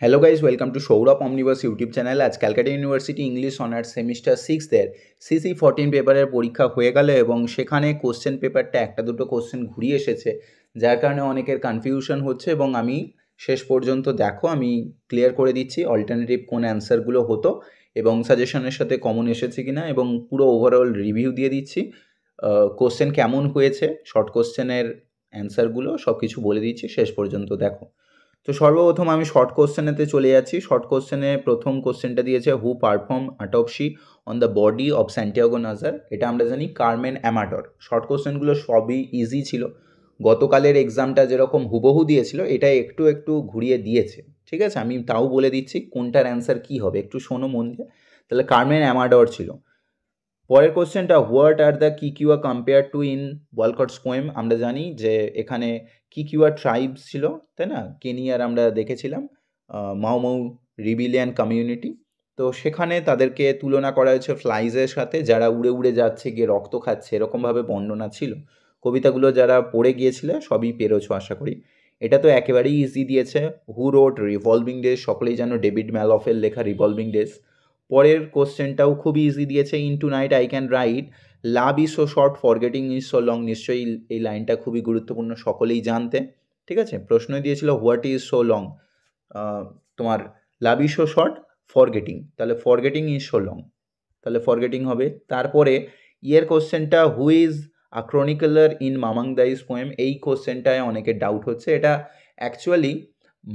Hello guys, welcome to Sourav Omniverse YouTube channel. আজ Calcutta University English honours semester 6-এর CC14 পেপারের পরীক্ষা হয়ে গেল এবং সেখানে কোশ্চেন পেপারটা একটা দুটো কোশ্চেন ঘুরিয়ে এসেছে, যার কারণে অনেকের কনফিউশন হচ্ছে এবং আমি শেষ পর্যন্ত আমি ক্লিয়ার করে দিচ্ছি অল্টারনেটিভ কোন অ্যান্সারগুলো হতো এবং সাজেশনের সাথে কমন এসেছে কিনা এবং পুরো ওভারঅল রিভিউ দিয়ে দিচ্ছি। কোশ্চেন কেমন হয়েছে, শর্ট কোশ্চেনের অ্যান্সারগুলো সব কিছু বলে দিচ্ছি, শেষ পর্যন্ত দেখো। তো সর্বপ্রথম আমি শর্ট কোশ্চেনেতে চলে যাচ্ছি। শর্ট কোশ্চেনে প্রথম কোশ্চেনটা দিয়েছে, who perform autopsy on the body of Santiago Nasar. এটা আমরা জানি কার্মেন অ্যামাডর। শর্ট কোশ্চেনগুলো সবই ইজি ছিল। গতকালের এক্সামটা যেরকম হুবহু দিয়েছিল, এটা একটু একটু ঘুরিয়ে দিয়েছে, ঠিক আছে? আমি তাও বলে দিচ্ছি কোনটার অ্যান্সার কী হবে, একটু শোনো মন দিয়ে। তাহলে কার্মেন অ্যামাডর ছিল। পরের কোশ্চেনটা, what are the Kikuyu compare to in Walcott's poem. আমরা জানি যে এখানে কিকিউয়া ট্রাইবস ছিল, তাই না? কেনিয়ার আমরা দেখেছিলাম মাও মাউ রিবিলিয়ান কমিউনিটি। তো সেখানে তাদেরকে তুলনা করা হয়েছে ফ্লাইজের সাথে, যারা উড়ে উড়ে যাচ্ছে, গিয়ে রক্ত খাচ্ছে, এরকমভাবে বর্ণনা ছিল। কবিতাগুলো যারা পড়ে গিয়েছিলে সবই পেরেছো আশা করি। এটা তো একেবারেই ইজি দিয়েছে। হু রোড রিভলভিং ডেজ, সকলেই জানো ডেভিড ম্যালফের লেখা রিভলভিং ডেজ। পরের কোশ্চেনটাও খুবই ইজি দিয়েছে, in tonight I can write love is so short forgetting is so long. নিশ্চয়ই এই লাইনটা খুবই গুরুত্বপূর্ণ, সকলেই জানতে, ঠিক আছে? প্রশ্নই দিয়েছিল হোয়াট ইজ সো লং, তোমার love is so short forgetting, তাহলে ফরগেটিং ইজ সো লং, তাহলে ফরগেটিং হবে। তারপরে ইয়ের কোশ্চেনটা, who is a chronicler in Mamang Dai's poem. এই কোশ্চেনটায় অনেকের ডাউট হচ্ছে। এটা অ্যাকচুয়ালি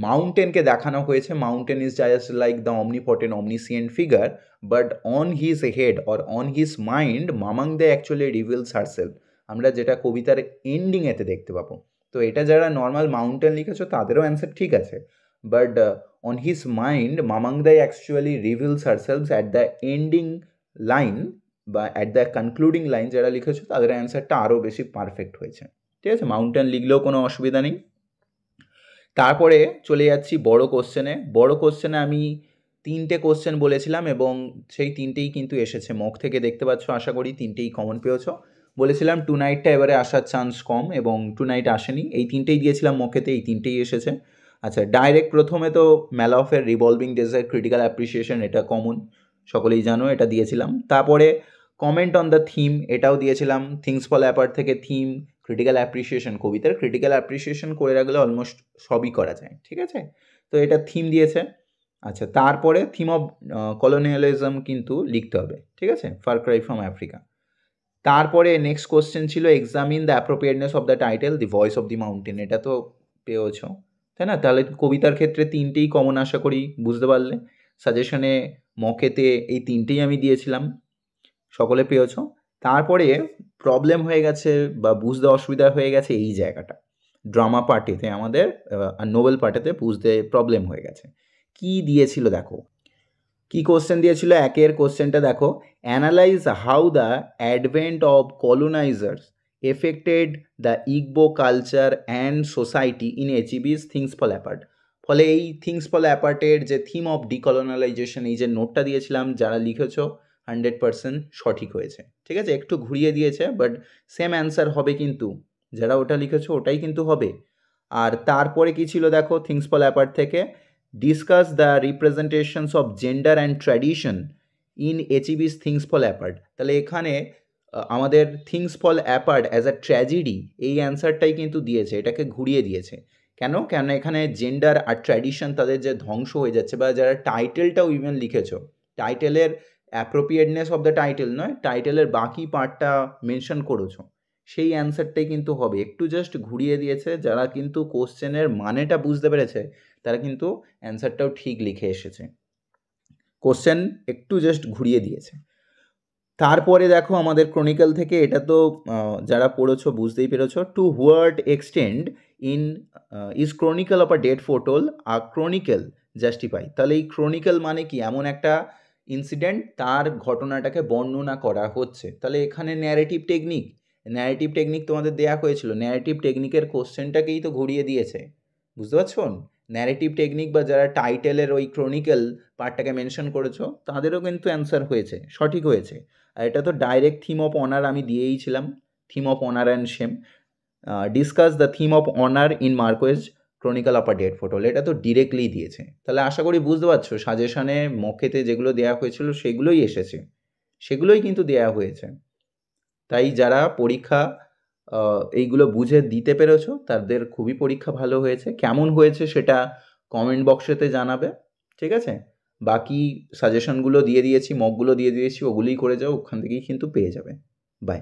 মাউন্টেনকে দেখানো হয়েছে। Mountain is just like the omnipotent omniscient figure, but on his head or on his mind Mamang Dai actually reveals herself. আমরা যেটা কবিতার এন্ডিংয়েতে দেখতে পাবো। তো এটা যারা নর্মাল মাউন্টেন লিখেছো তাদেরও অ্যান্সার ঠিক আছে, but on his mind Mamang Dai actually reveals herself at the ending line বা অ্যাট দ্য কনক্লুডিং লাইন যারা লিখেছো তাদের অ্যান্সারটা আরও বেশি পারফেক্ট হয়েছে, ঠিক আছে? মাউন্টেন লিখলেও কোনো অসুবিধা নেই। তারপরে চলে যাচ্ছি বড় কোশ্চেনে। বড় কোশ্চেনে আমি 3টে কোশ্চেন বলেছিলাম এবং সেই 3টেই কিন্তু এসেছে মক থেকে, দেখতে পাচ্ছ আশা করি 3টেই কমন পেয়েছ। বলেছিলাম টু নাইটটা এবারে আসার চান্স কম এবং টু নাইট আসেনি, এই 3টেই দিয়েছিলাম মকেতে, এই 3টেই এসেছে। আচ্ছা, ডাইরেক্ট প্রথমে তো ম্যালফের রিভলভিং ডেজের ক্রিটিক্যাল অ্যাপ্রিসিয়েশন, এটা কমন, সকলেই জানো, এটা দিয়েছিলাম। তারপরে কমেন্ট অন দ্য থিম, এটাও দিয়েছিলাম। থিংস ফল অ্যাপার্ট থেকে থিম, ক্রিটিক্যাল অ্যাপ্রিসিয়েশন, কবিতার ক্রিটিক্যাল অ্যাপ্রিসিয়েশন করে রাখলে অলমোস্ট সবই করা যায়, ঠিক আছে? তো এটা থিম দিয়েছে। আচ্ছা, তারপরে থিম অফ কলোনিয়ালিজম কিন্তু লিখতে হবে, ঠিক আছে? Far Cry from Africa. তারপরে নেক্সট কোশ্চেন ছিল, examine the appropriateness of the title the voice of the mountain. এটা তো পেয়েছ, তাই না? তাহলে কবিতার ক্ষেত্রে 3টেই কমন আশা করি বুঝতে পারলে। সাজেশনে মকেতে এই 3টেই আমি দিয়েছিলাম, সকলে পেয়েছ। তারপরে প্রবলেম হয়ে গেছে বা বুঝতে অসুবিধা হয়ে গেছে এই জায়গাটা, ড্রামা পার্টিতে আমাদের আর নোবেল পার্টিতে বুঝতে প্রবলেম হয়ে গেছে। কি দিয়েছিল দেখো, কি কোশ্চেন দিয়েছিল। একের কোশ্চেনটা দেখো, analyse how the advent of colonisers affected the Igbo culture and society in Achebe's things fall apart. ফলে এই থিংস ফল অ্যাপার্টের যে থিম অফ ডিকলোনালাইজেশন, এই যে নোটটা দিয়েছিলাম, যারা লিখেছো 100% সঠিক হয়েছে, ঠিক আছে? একটু ঘুরিয়ে দিয়েছে, বাট সেম অ্যান্সার হবে, কিন্তু যারা ওটা লিখেছো ওটাই কিন্তু হবে। আর তারপরে কি ছিল দেখো, থিংস ফল অ্যাপার্ট থেকে, discuss the representations of gender and tradition in Achebe's things fall apart. তাহলে এখানে আমাদের things fall apart as a tragedy, এই অ্যান্সারটাই কিন্তু দিয়েছে, এটাকে ঘুরিয়ে দিয়েছে। কেন? কেন এখানে জেন্ডার আর ট্র্যাডিশন তাদের যে ধ্বংস হয়ে যাচ্ছে, বা যারা টাইটেলটাও ইভেন লিখেছো, টাইটেলের অ্যাপ্রোপ্রিয়েটনেস অফ দ্য টাইটেল নয়, টাইটেলের বাকি পার্টটা মেনশন করেছো, সেই অ্যান্সারটাই কিন্তু হবে। একটু জাস্ট ঘুরিয়ে দিয়েছে, যারা কিন্তু কোশ্চেনের মানেটা বুঝতে পেরেছে তারা কিন্তু অ্যান্সারটাও ঠিক লিখে এসেছে। কোশ্চেন একটু জাস্ট ঘুরিয়ে দিয়েছে। তারপরে দেখো আমাদের ক্রনিক্যাল থেকে, এটা তো যারা পড়েছো বুঝতেই পেরেছো, to what extent in is chronicle of a death foretold a chronicle justify. তাহলে এই ক্রনিক্যাল মানে কি? এমন একটা ইনসিডেন্ট, তার ঘটনাটাকে বর্ণনা করা হচ্ছে। তাহলে এখানে ন্যারেটিভ টেকনিক, ন্যারেটিভ টেকনিক তোমাদের দেয়া হয়েছিল, ন্যারেটিভ টেকনিকের কোশ্চেনটাকেই তো ঘুরিয়ে দিয়েছে, বুঝতে পারছো? ন্যারেটিভ টেকনিক বা যারা টাইটেলের ওই ক্রনিক্যাল পার্টটাকে মেনশন করেছো তাদেরও কিন্তু অ্যান্সার হয়েছে, সঠিক হয়েছে। আর এটা তো ডাইরেক্ট থিম অফ অনার আমি দিয়েইছিলাম, theme of honour and shame. Discuss the theme of honour in Marquez chronicle of a death foretold, এটা তো ডিরেক্টলি দিয়েছে। তাহলে আশা করি বুঝতে পারছো সাজেশনে মকেতে যেগুলো দেওয়া হয়েছিল সেগুলোই এসেছে, সেগুলোই কিন্তু দেওয়া হয়েছে। তাই যারা পরীক্ষা এইগুলো বুঝে দিতে পেরেছো তাদের খুবই পরীক্ষা ভালো হয়েছে। কেমন হয়েছে সেটা কমেন্ট বক্সেতে জানাবে, ঠিক আছে? বাকি সাজেশনগুলো দিয়ে দিয়েছি, মকগুলো দিয়ে দিয়েছি, ওগুলোই করে যাও, ওখান থেকেই কিন্তু পেয়ে যাবে। বাই।